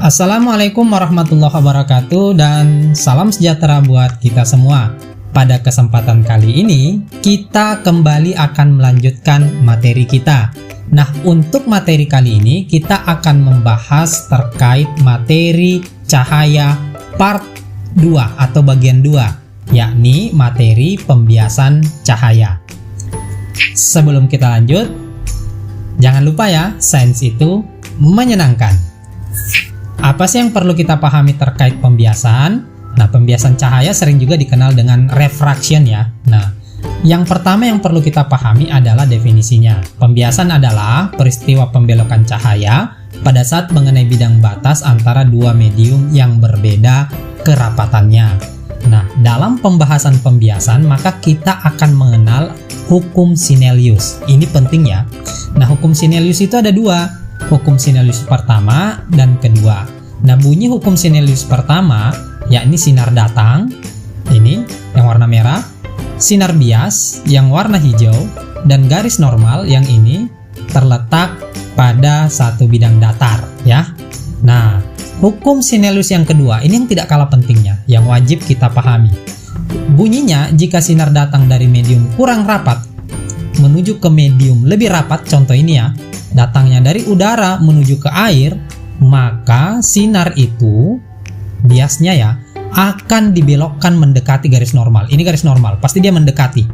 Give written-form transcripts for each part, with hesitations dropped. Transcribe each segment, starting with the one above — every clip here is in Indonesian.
Assalamualaikum warahmatullahi wabarakatuh dan salam sejahtera buat kita semua. Pada kesempatan kali ini, kita kembali akan melanjutkan materi kita. Nah, untuk materi kali ini, kita akan membahas terkait materi cahaya part 2 atau bagian 2, yakni materi pembiasan cahaya. Sebelum kita lanjut, jangan lupa ya, sains itu menyenangkan. Apa sih yang perlu kita pahami terkait pembiasan? Nah, pembiasan cahaya sering juga dikenal dengan refraction ya. Nah, yang pertama yang perlu kita pahami adalah definisinya. Pembiasan adalah peristiwa pembelokan cahaya pada saat mengenai bidang batas antara dua medium yang berbeda kerapatannya. Nah, dalam pembahasan pembiasan maka kita akan mengenal hukum Synelius. Ini penting ya. Nah, hukum Synelius itu ada dua. Hukum Synelius pertama dan kedua. Nah, bunyi hukum Synelius pertama yakni sinar datang, ini yang warna merah, sinar bias yang warna hijau, dan garis normal yang ini terletak pada satu bidang datar ya. Nah, hukum Synelius yang kedua ini yang tidak kalah pentingnya, yang wajib kita pahami. Bunyinya, jika sinar datang dari medium kurang rapat menuju ke medium lebih rapat, contoh ini ya, datangnya dari udara menuju ke air, maka sinar itu biasnya ya akan dibelokkan mendekati garis normal. Ini garis normal, pasti dia mendekati.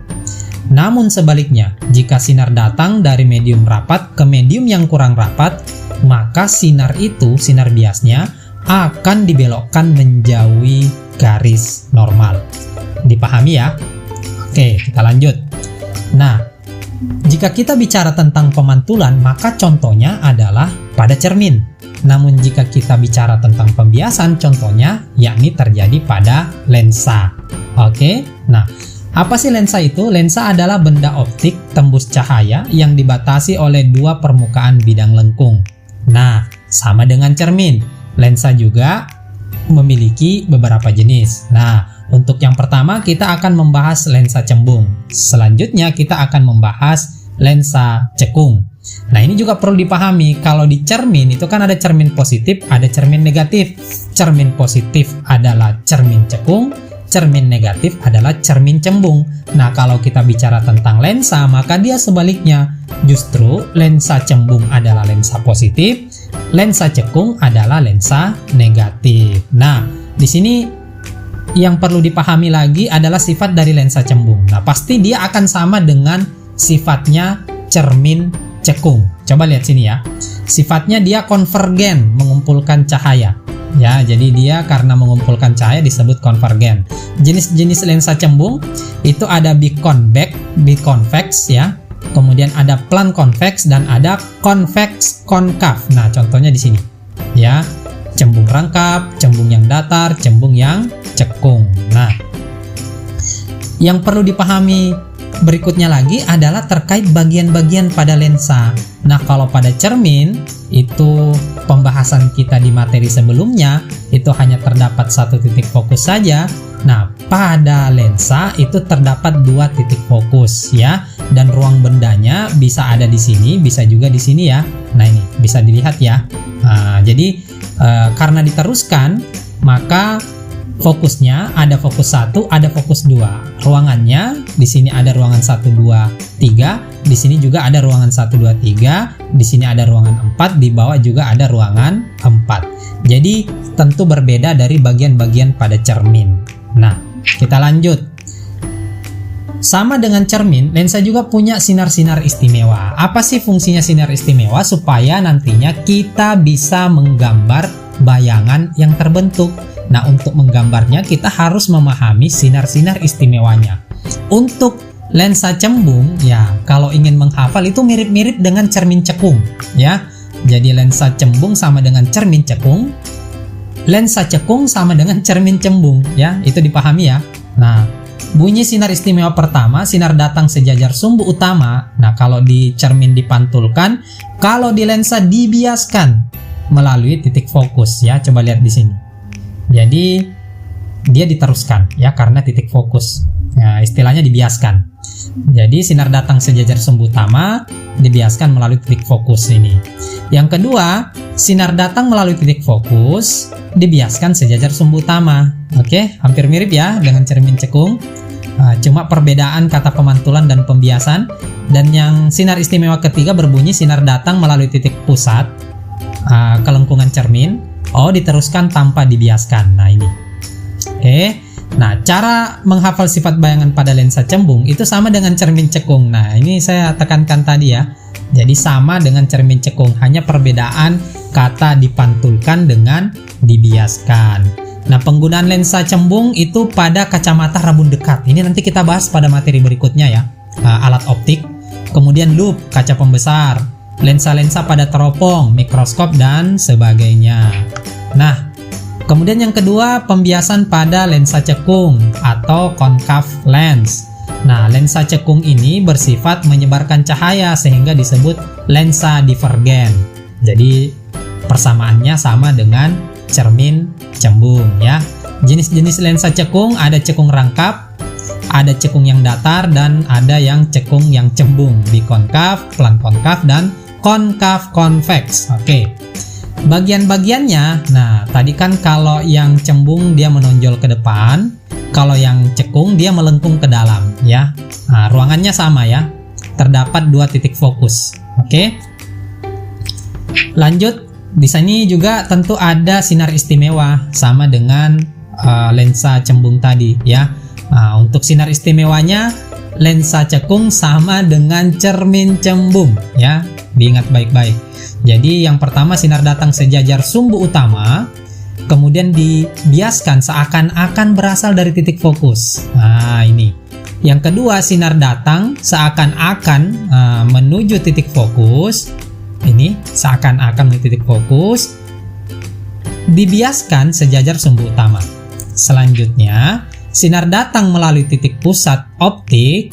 Namun sebaliknya, jika sinar datang dari medium rapat ke medium yang kurang rapat, maka sinar itu, sinar biasnya akan dibelokkan menjauhi garis normal. Dipahami ya? Oke, kita lanjut. Nah, jika kita bicara tentang pemantulan, maka contohnya adalah pada cermin. Namun jika kita bicara tentang pembiasan, contohnya yakni terjadi pada lensa. Oke, nah apa sih lensa itu? Lensa adalah benda optik tembus cahaya yang dibatasi oleh dua permukaan bidang lengkung. Nah, sama dengan cermin, lensa juga memiliki beberapa jenis. Nah, untuk yang pertama kita akan membahas lensa cembung. Selanjutnya kita akan membahas lensa cekung. Nah, ini juga perlu dipahami, kalau di cermin itu kan ada cermin positif, ada cermin negatif. Cermin positif adalah cermin cekung, cermin negatif adalah cermin cembung. Nah, kalau kita bicara tentang lensa, maka dia sebaliknya. Justru lensa cembung adalah lensa positif, lensa cekung adalah lensa negatif. Nah, di sini yang perlu dipahami lagi adalah sifat dari lensa cembung. Nah, pasti dia akan sama dengan sifatnya cermin cekung. Coba lihat sini ya. Sifatnya dia konvergen, mengumpulkan cahaya. Ya, jadi dia karena mengumpulkan cahaya disebut konvergen. Jenis-jenis lensa cembung itu ada biconvex, biconvex ya. Kemudian ada plan convex dan ada convex konkav. Nah, contohnya di sini. Ya. Cembung rangkap, cembung yang datar, cembung yang cekung. Nah, yang perlu dipahami berikutnya lagi adalah terkait bagian-bagian pada lensa. Nah, kalau pada cermin itu pembahasan kita di materi sebelumnya itu hanya terdapat satu titik fokus saja. Nah, pada lensa itu terdapat dua titik fokus ya, dan ruang bendanya bisa ada di sini, bisa juga di sini ya. Nah, ini bisa dilihat ya. Nah, jadi karena diteruskan, maka fokusnya ada fokus 1, ada fokus 2. Ruangannya di sini ada ruangan 1, 2, 3, di sini juga ada ruangan 1, 2, 3, di sini ada ruangan 4, di bawah juga ada ruangan 4. Jadi tentu berbeda dari bagian-bagian pada cermin. Nah, kita lanjut. Sama dengan cermin, lensa juga punya sinar-sinar istimewa. Apa sih fungsinya sinar istimewa? Supaya nantinya kita bisa menggambar bayangan yang terbentuk. Nah, untuk menggambarnya kita harus memahami sinar-sinar istimewanya. Untuk lensa cembung, ya kalau ingin menghafal itu mirip-mirip dengan cermin cekung, ya. Jadi lensa cembung sama dengan cermin cekung, lensa cekung sama dengan cermin cembung, ya. Itu dipahami ya. Nah, bunyi sinar istimewa pertama, sinar datang sejajar sumbu utama. Nah, kalau di cermin dipantulkan, kalau di lensa dibiaskan melalui titik fokus ya. Coba lihat di sini. Jadi dia diteruskan ya karena titik fokus. Nah, istilahnya dibiaskan. Jadi sinar datang sejajar sumbu utama dibiaskan melalui titik fokus ini. Yang kedua, sinar datang melalui titik fokus dibiaskan sejajar sumbu utama. Oke, hampir mirip ya dengan cermin cekung. Cuma perbedaan kata pemantulan dan pembiasan. Dan yang sinar istimewa ketiga berbunyi sinar datang melalui titik pusat ke lengkungan cermin. Diteruskan tanpa dibiaskan. Nah, ini. Oke. Nah, cara menghafal sifat bayangan pada lensa cembung itu sama dengan cermin cekung. Nah, ini saya tekankan tadi ya. Jadi sama dengan cermin cekung, hanya perbedaan kata dipantulkan dengan dibiaskan. Nah, penggunaan lensa cembung itu pada kacamata rabun dekat. Ini nanti kita bahas pada materi berikutnya ya. Alat optik, kemudian loop, kaca pembesar, lensa-lensa pada teropong, mikroskop, dan sebagainya. Nah, kemudian yang kedua, pembiasan pada lensa cekung atau concave lens. Nah, lensa cekung ini bersifat menyebarkan cahaya sehingga disebut lensa divergen. Jadi, persamaannya sama dengan cermin cembung ya. Jenis-jenis lensa cekung ada cekung rangkap, ada cekung yang datar, dan ada yang cekung yang cembung, bikonkav, plan konkav, dan konkav konveks. Oke. Bagian-bagiannya, nah tadi kan kalau yang cembung dia menonjol ke depan, kalau yang cekung dia melengkung ke dalam ya. Nah, ruangannya sama ya, terdapat dua titik fokus. Oke. Lanjut, di sini juga tentu ada sinar istimewa sama dengan lensa cembung tadi ya. Nah, untuk sinar istimewanya lensa cekung sama dengan cermin cembung ya, diingat baik-baik. Jadi yang pertama sinar datang sejajar sumbu utama, kemudian dibiaskan seakan-akan berasal dari titik fokus. Nah, ini. Yang kedua, sinar datang seakan-akan menuju titik fokus. Ini seakan-akan menuju titik fokus, dibiaskan sejajar sumbu utama. Selanjutnya, sinar datang melalui titik pusat optik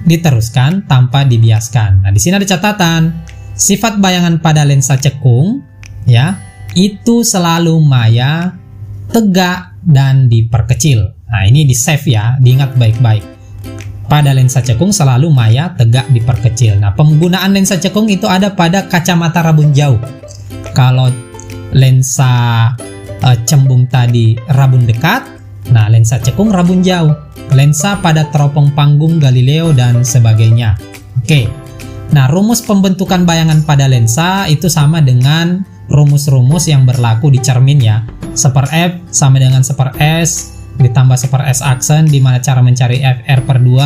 diteruskan tanpa dibiaskan. Nah, di sini ada catatan. Sifat bayangan pada lensa cekung ya, itu selalu maya, tegak, dan diperkecil. Nah, ini di save ya, diingat baik-baik. Pada lensa cekung selalu maya, tegak, diperkecil. Nah, penggunaan lensa cekung itu ada pada kacamata rabun jauh. Kalau lensa cembung tadi rabun dekat, nah lensa cekung rabun jauh. Lensa pada teropong panggung Galileo dan sebagainya. Oke. Nah, rumus pembentukan bayangan pada lensa itu sama dengan rumus-rumus yang berlaku di cermin ya. Seper F sama dengan seper S ditambah seper S aksen, di mana cara mencari F R/2,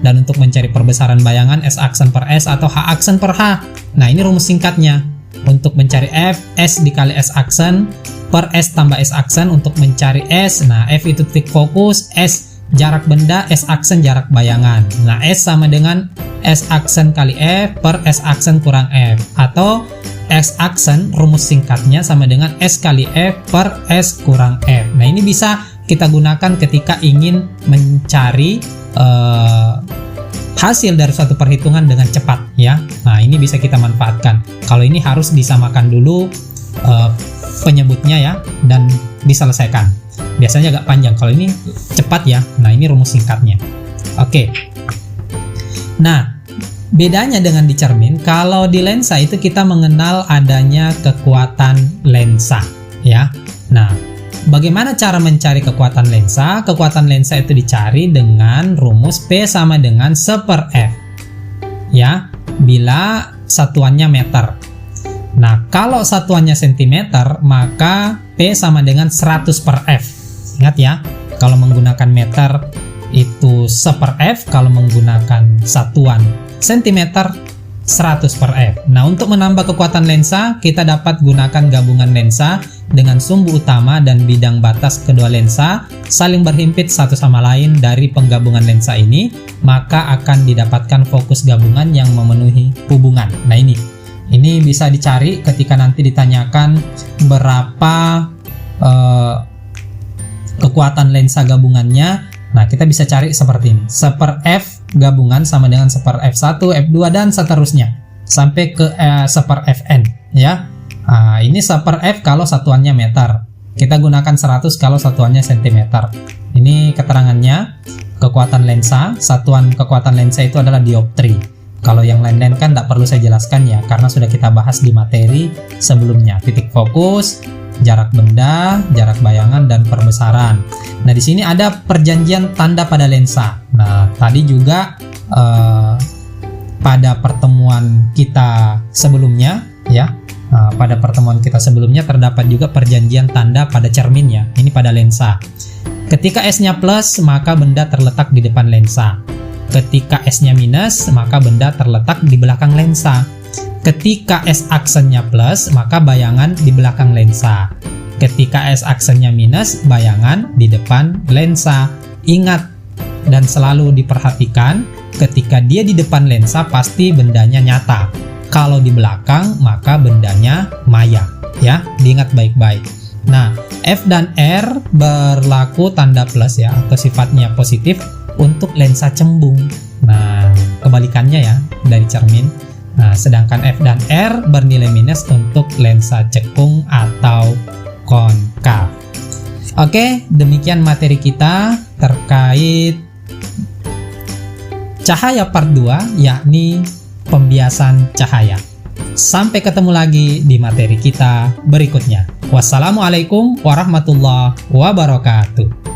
dan untuk mencari perbesaran bayangan S aksen per S atau H aksen per H. Nah, ini rumus singkatnya. Untuk mencari F, S dikali S aksen per S tambah S aksen untuk mencari S. Nah, F itu titik fokus, S jarak benda, S aksen jarak bayangan. Nah, S sama dengan S aksen kali F per S aksen kurang F, atau S aksen rumus singkatnya sama dengan S kali F per S kurang F. Nah, ini bisa kita gunakan ketika ingin mencari hasil dari suatu perhitungan dengan cepat ya. Nah, ini bisa kita manfaatkan. Kalau ini harus disamakan dulu penyebutnya ya, dan diselesaikan. Biasanya agak panjang, kalau ini cepat ya. Nah, ini rumus singkatnya. Oke. Nah, bedanya dengan di cermin, kalau di lensa itu kita mengenal adanya kekuatan lensa ya. Nah, bagaimana cara mencari kekuatan lensa? Kekuatan lensa itu dicari dengan rumus P sama dengan seper F ya, bila satuannya meter. Nah, kalau satuannya cm, maka P sama dengan 100 per F. Ingat ya, kalau menggunakan meter itu seper F, kalau menggunakan satuan cm 100 per F. Nah, untuk menambah kekuatan lensa, kita dapat gunakan gabungan lensa dengan sumbu utama dan bidang batas kedua lensa saling berhimpit satu sama lain. Dari penggabungan lensa ini, maka akan didapatkan fokus gabungan yang memenuhi hubungan. Nah, ini bisa dicari ketika nanti ditanyakan berapa kekuatan lensa gabungannya. Nah, kita bisa cari seperti ini. Seper F gabungan sama dengan seper F1, F2, dan seterusnya sampai ke seper Fn ya. Nah, ini seper F kalau satuannya meter. Kita gunakan 100 kalau satuannya cm. Ini keterangannya. kekuatan lensa. Satuan kekuatan lensa itu adalah dioptri. Kalau yang lain-lain kan tidak perlu saya jelaskan ya, karena sudah kita bahas di materi sebelumnya. Titik fokus, jarak benda, jarak bayangan, dan perbesaran. Nah, di sini ada perjanjian tanda pada lensa. Nah, tadi juga pada pertemuan kita sebelumnya ya, pada pertemuan kita sebelumnya terdapat juga perjanjian tanda pada cermin ya. Ini pada lensa. Ketika S-nya plus, maka benda terletak di depan lensa. Ketika S-nya minus, maka benda terletak di belakang lensa. Ketika S aksennya plus, maka bayangan di belakang lensa. Ketika S aksennya minus, bayangan di depan lensa. Ingat dan selalu diperhatikan, ketika dia di depan lensa pasti bendanya nyata. Kalau di belakang, maka bendanya maya. Ya, diingat baik-baik. Nah, F dan R berlaku tanda plus ya, atau sifatnya positif untuk lensa cembung. Nah, kebalikannya ya dari cermin. Nah, sedangkan F dan R bernilai minus untuk lensa cekung atau konkav. Oke, demikian materi kita terkait cahaya part 2, yakni pembiasan cahaya. Sampai ketemu lagi di materi kita berikutnya. Wassalamualaikum warahmatullahi wabarakatuh.